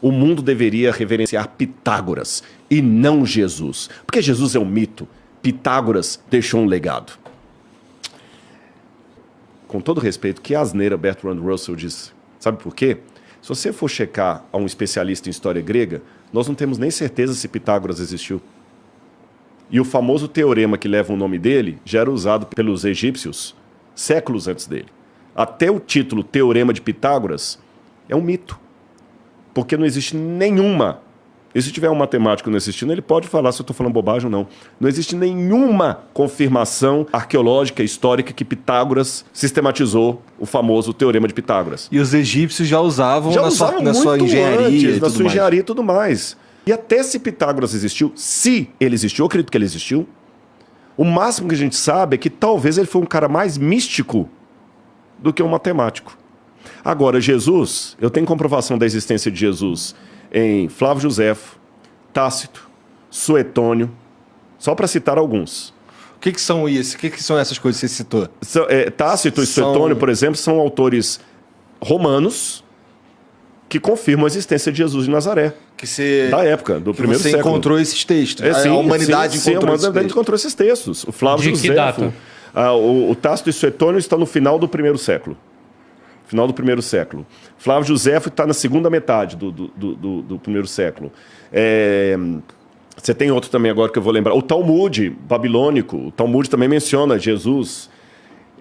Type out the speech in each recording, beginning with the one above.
o mundo deveria reverenciar Pitágoras e não Jesus. Porque Jesus é um mito. Pitágoras deixou um legado. Com todo respeito, que asneira Bertrand Russell disse. Sabe por quê? Se você for checar a um especialista em história grega, nós não temos nem certeza se Pitágoras existiu. E o famoso teorema que leva o nome dele já era usado pelos egípcios séculos antes dele. Até o título Teorema de Pitágoras é um mito. Porque não existe nenhuma. E se tiver um matemático não assistindo, ele pode falar se eu estou falando bobagem ou não. Não existe nenhuma confirmação arqueológica, histórica, que Pitágoras sistematizou o famoso Teorema de Pitágoras. E os egípcios já usavam na sua engenharia e tudo mais. E até se Pitágoras existiu, se ele existiu, eu acredito que ele existiu, o máximo que a gente sabe é que talvez ele foi um cara mais místico do que um matemático. Agora, Jesus, eu tenho comprovação da existência de Jesus em Flávio Josefo, Tácito, Suetônio, só para citar alguns. O que são isso? O que são essas coisas que você citou? Tácito e Suetônio, por exemplo, são autores romanos que confirmam a existência de Jesus de Nazaré. Da época, do primeiro século. Você encontrou esses textos. Sim, a humanidade encontrou esses textos. O Flávio Josefo, o Tácito e Suetônio estão no final do primeiro século. Flávio Josefo está na segunda metade do primeiro século. Você tem outro também agora que eu vou lembrar. O Talmud babilônico. O Talmud também menciona Jesus.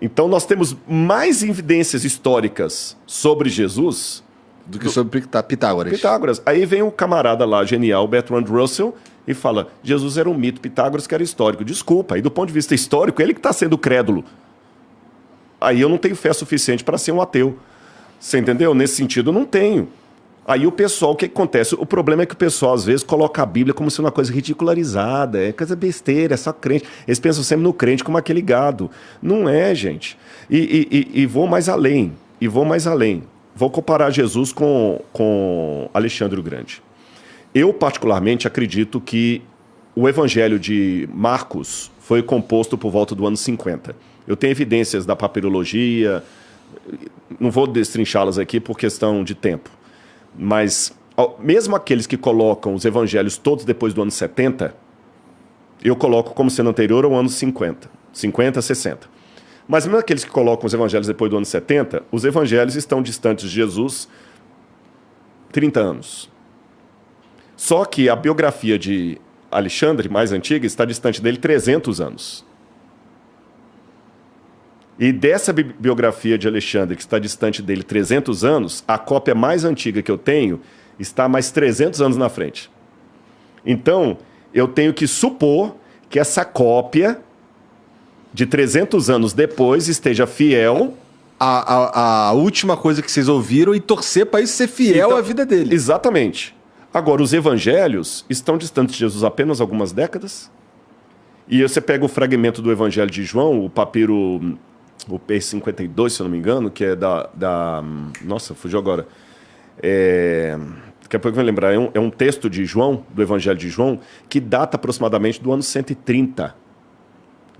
Então nós temos mais evidências históricas sobre Jesus do que sobre Pitágoras. Aí vem o camarada lá, genial, Bertrand Russell, e fala, Jesus era um mito, Pitágoras que era histórico. Desculpa, aí do ponto de vista histórico, ele que está sendo crédulo. Aí eu não tenho fé suficiente para ser um ateu. Você entendeu? Nesse sentido, eu não tenho. Aí o pessoal, o que acontece? O problema é que o pessoal, às vezes, coloca a Bíblia como sendo uma coisa ridicularizada, é coisa besteira, é só crente. Eles pensam sempre no crente como aquele gado. Não é, gente. E vou mais além. Vou comparar Jesus com Alexandre o Grande. Eu, particularmente, acredito que o Evangelho de Marcos foi composto por volta do ano 50. Eu tenho evidências da papirologia, não vou destrinchá-las aqui por questão de tempo, mas mesmo aqueles que colocam os evangelhos todos depois do ano 70, eu coloco como sendo anterior ao ano 50, 60. Mas mesmo aqueles que colocam os evangelhos depois do ano 70, os evangelhos estão distantes de Jesus 30 anos. Só que a biografia de Alexandre, mais antiga, está distante dele 300 anos. E dessa biografia de Alexandre, que está distante dele 300 anos, a cópia mais antiga que eu tenho está mais 300 anos na frente. Então, eu tenho que supor que essa cópia de 300 anos depois esteja fiel a última coisa que vocês ouviram e torcer para isso ser fiel à vida dele. Exatamente. Agora, os evangelhos estão distantes de Jesus apenas algumas décadas. E você pega o fragmento do Evangelho de João, o papiro, o P52, se eu não me engano, que é nossa, fugiu agora. Daqui a pouco eu vou lembrar. É um texto de João, do Evangelho de João, que data aproximadamente do ano 130.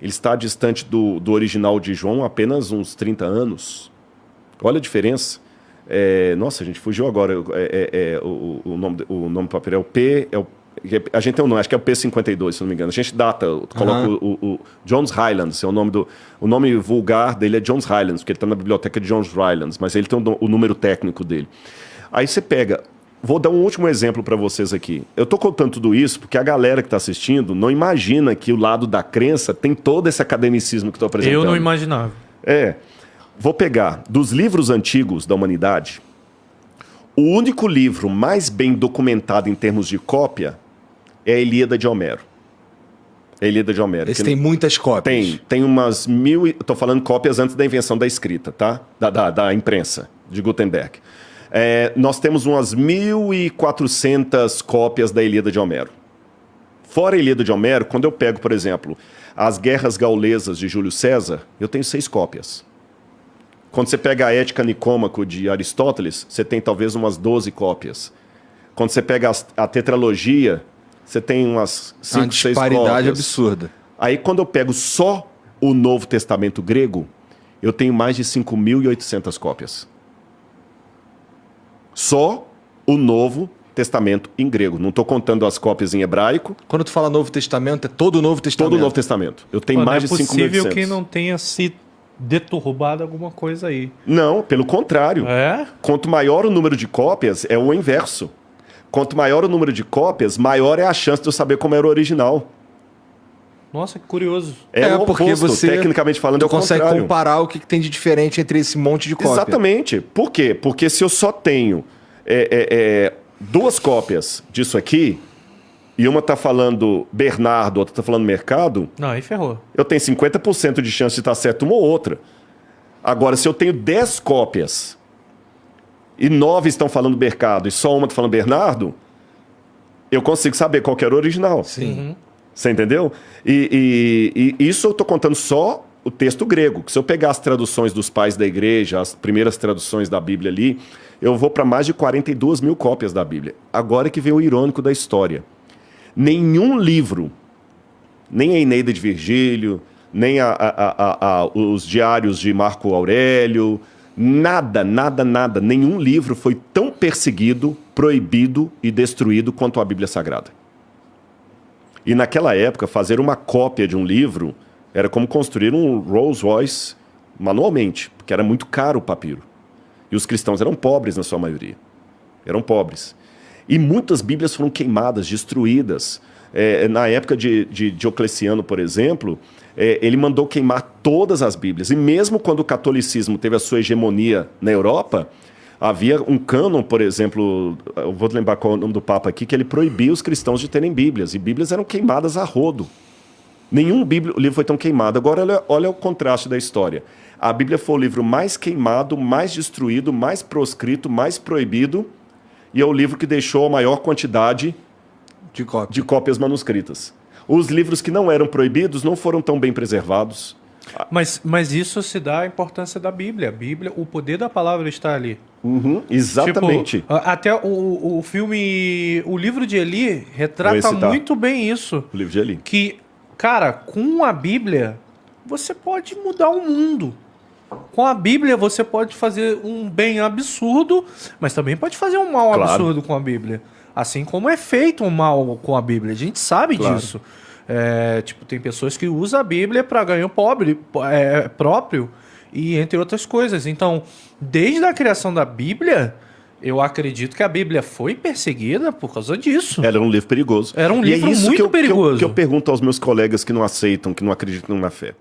Ele está distante do original de João apenas uns 30 anos. Olha a diferença. Nossa, a gente fugiu agora. O nome do papel é o P... a gente tem um nome, acho que é o P52, se não me engano. A gente data, coloca o Johns Highlands, o nome vulgar dele é Johns Highlands, porque ele está na biblioteca de Johns Highlands, mas ele tem o número técnico dele. Aí você pega... Vou dar um último exemplo para vocês aqui. Eu estou contando tudo isso porque a galera que está assistindo não imagina que o lado da crença tem todo esse academicismo que estou apresentando. Eu não imaginava. Vou pegar dos livros antigos da humanidade, o único livro mais bem documentado em termos de cópia é a Ilíada de Homero. Esse tem muitas cópias. Tem umas 1000... Estou falando cópias antes da invenção da escrita, tá? Da imprensa, de Gutenberg. Nós temos umas 1.400 cópias da Ilíada de Homero. Fora a Ilíada de Homero, quando eu pego, por exemplo, as Guerras Gaulesas de Júlio César, eu tenho 6 cópias. Quando você pega a Ética Nicômaco de Aristóteles, você tem talvez umas 12 cópias. Quando você pega a Tetralogia, você tem umas 5, 6 cópias. Uma disparidade absurda. Aí quando eu pego só o Novo Testamento grego, eu tenho mais de 5.800 cópias. Só o Novo Testamento em grego. Não estou contando as cópias em hebraico. Quando tu fala Novo Testamento, é todo o Novo Testamento? Todo o Novo Testamento. Eu tenho mais de 5.800. É possível que não tenha se deturbado alguma coisa aí. Não, pelo contrário. É? Quanto maior o número de cópias, é o inverso. Quanto maior o número de cópias, maior é a chance de eu saber como era o original. Nossa, que curioso. É o porque oposto, você tecnicamente falando, é o consegue contrário. comparar o que tem de diferente entre esse monte de cópia. Exatamente. Por quê? Porque se eu só tenho duas cópias disso aqui, e uma está falando Bernardo, outra está falando mercado, Não, aí ferrou. eu tenho 50% de chance de estar certo uma ou outra. Agora, se eu tenho 10 cópias e 9 estão falando mercado e só uma está falando Bernardo, eu consigo saber qual que era o original. Sim. Você entendeu? E isso eu estou contando só o texto grego. Que se eu pegar as traduções dos pais da igreja, as primeiras traduções da Bíblia ali, eu vou para mais de 42 mil cópias da Bíblia. Agora que vem o irônico da história. Nenhum livro, nem a Eneida de Virgílio, nem os diários de Marco Aurélio, nada, nenhum livro foi tão perseguido, proibido e destruído quanto a Bíblia Sagrada. E naquela época, fazer uma cópia de um livro era como construir um Rolls Royce manualmente, porque era muito caro o papiro. E os cristãos eram pobres na sua maioria. Eram pobres. E muitas Bíblias foram queimadas, destruídas. Na época de Diocleciano, por exemplo, ele mandou queimar todas as Bíblias. E mesmo quando o catolicismo teve a sua hegemonia na Europa, havia um cânon, por exemplo, eu vou lembrar qual é o nome do Papa aqui, que ele proibia os cristãos de terem Bíblias. E Bíblias eram queimadas a rodo. Nenhum livro foi tão queimado. Agora, olha o contraste da história. A Bíblia foi o livro mais queimado, mais destruído, mais proscrito, mais proibido, e é o livro que deixou a maior quantidade de cópias manuscritas. Os livros que não eram proibidos não foram tão bem preservados. Mas isso se dá a importância da Bíblia. A Bíblia, o poder da palavra está ali. Exatamente. Tipo, até o filme, o livro de Eli retrata muito bem isso. O livro de Eli. Que, cara, com a Bíblia, você pode mudar o mundo. Com a Bíblia, você pode fazer um bem absurdo, mas também pode fazer um mal absurdo com a Bíblia. Assim como é feito um mal com a Bíblia. A gente sabe disso. Tem pessoas que usam a Bíblia para ganho próprio e entre outras coisas. Então, desde a criação da Bíblia, eu acredito que a Bíblia foi perseguida por causa disso. Era um livro perigoso. Era um livro muito perigoso. Que eu pergunto aos meus colegas que não aceitam, que não acreditam na fé.